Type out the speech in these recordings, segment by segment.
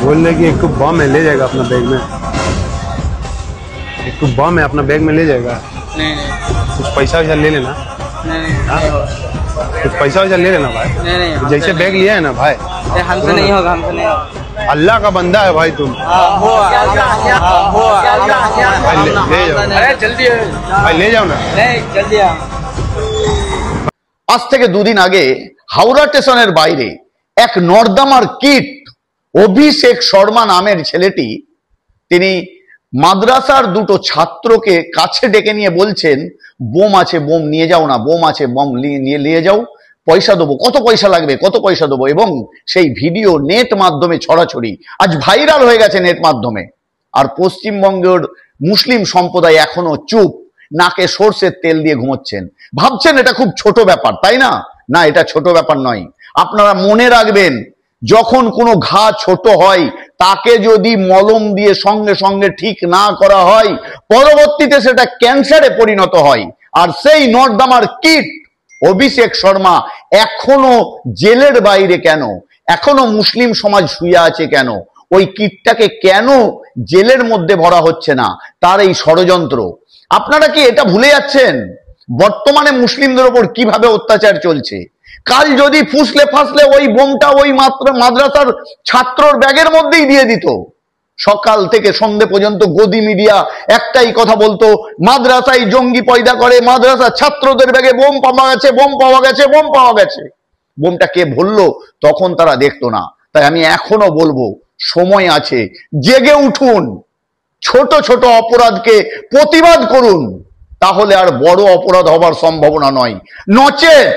बोल रहे कि एक तो बम है, ले जाएगा अपना बैग में। एक तो बम है, अपना बैग में ले जाएगा। नहीं कुछ पैसा वैसा ले लेना। कुछ पैसा वैसा ले लेना भाई। नहीं जैसे बैग लिया है ना भाई, हमसे नहीं होगा, हमसे नहीं होगा। अल्लाह का बंदा है भाई तुम। भाई ले जाओ, जल्दी भाई ले जाओ ना। जल्दी। আজ থেকে দুদিন আগে হাওড়া স্টেশনের বাইরে এক নর্দমার কিট অভিষেক শর্মা নামের ছেলেটি তিনি মাদ্রাসার দুটো ছাত্রকে কাছে ডেকে নিয়ে বলছেন, বোম আছে, বোম নিয়ে যাও না, বোম আছে, বোম নিয়ে যাও, পয়সা দেবো, কত পয়সা লাগবে, কত পয়সা দেবো। এবং সেই ভিডিও নেট মাধ্যমে ছড়াছড়ি আজ ভাইরাল হয়ে গেছে নেট মাধ্যমে। আর পশ্চিমবঙ্গের মুসলিম সম্প্রদায় এখনো চুপ, নাকে সর্ষের তেল দিয়ে ঘুমোচ্ছেন। ভাবছেন এটা খুব ছোট ব্যাপার, তাই না? না, এটা ছোট ব্যাপার নয়। আপনারা মনে রাখবেন, যখন কোনো ঘা ছোট হয় তাকে যদি মলম দিয়ে সঙ্গে সঙ্গে ঠিক না করা হয়, পরবর্তীতে সেটা ক্যান্সারে পরিণত হয়। আর সেই নর্দমার কিট অভিষেক শর্মা এখনো জেলের বাইরে কেন? এখনো মুসলিম সমাজ শুয়ে আছে কেন? ওই কিটটাকে কেন জেলের মধ্যে ভরা হচ্ছে না? তার এই ষড়যন্ত্র। আপনারা কি এটা ভুলে যাচ্ছেন বর্তমানে মুসলিমদের উপর কিভাবে অত্যাচার চলছে? কাল যদি ফুসলে ফাসলে ওই বোমটা ওই মাত্র মাদ্রাসার ছাত্রর ব্যাগের মধ্যেই দিয়ে দিত, সকাল থেকে সন্ধ্যে পর্যন্ত গদি মিডিয়া একটাই কথা বলতো, মাদ্রাসায় জঙ্গি পয়দা করে, মাদ্রাসার ছাত্রদের ব্যাগে বোম পাওয়া গেছে, বোম পাওয়া গেছে, বোম পাওয়া গেছে। বোমটা কে ভরলো তখন তারা দেখতো না। তাই আমি এখনো বলবো, সময় আছে, জেগে উঠুন, ছোট ছোট অপরাধকে প্রতিবাদ করুন, তাহলে আর বড় অপরাধ হবার সম্ভাবনা নয়। নচেত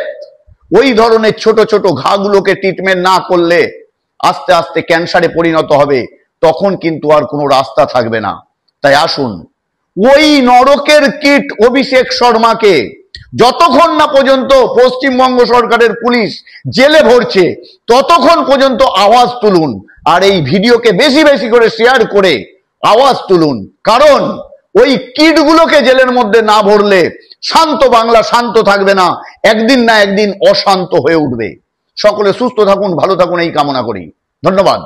ওই ধরনের ছোট ছোট ঘাগুলোকে ট্রিটমেন্ট না করলে আস্তে আস্তে ক্যান্সারে পরিণত হবে, তখন কিন্তু আর কোনো রাস্তা থাকবে না। তাই আসুন, ওই নরকের কিট অভিষেক শর্মাকে যতক্ষণ না পর্যন্ত পশ্চিমবঙ্গ সরকারের পুলিশ জেলে ভরছে ততক্ষণ পর্যন্ত আওয়াজ তুলুন। আর এই ভিডিওকে বেশি বেশি করে শেয়ার করে আওয়াজ তুলুন, কারণ ওই কিটগুলোকে জেলের মধ্যে না ভরলে শান্ত বাংলা শান্ত থাকবে না, একদিন না একদিন অশান্ত হয়ে উঠবে। সকলে সুস্থ থাকুন, ভালো থাকুন, এই কামনা করি। ধন্যবাদ।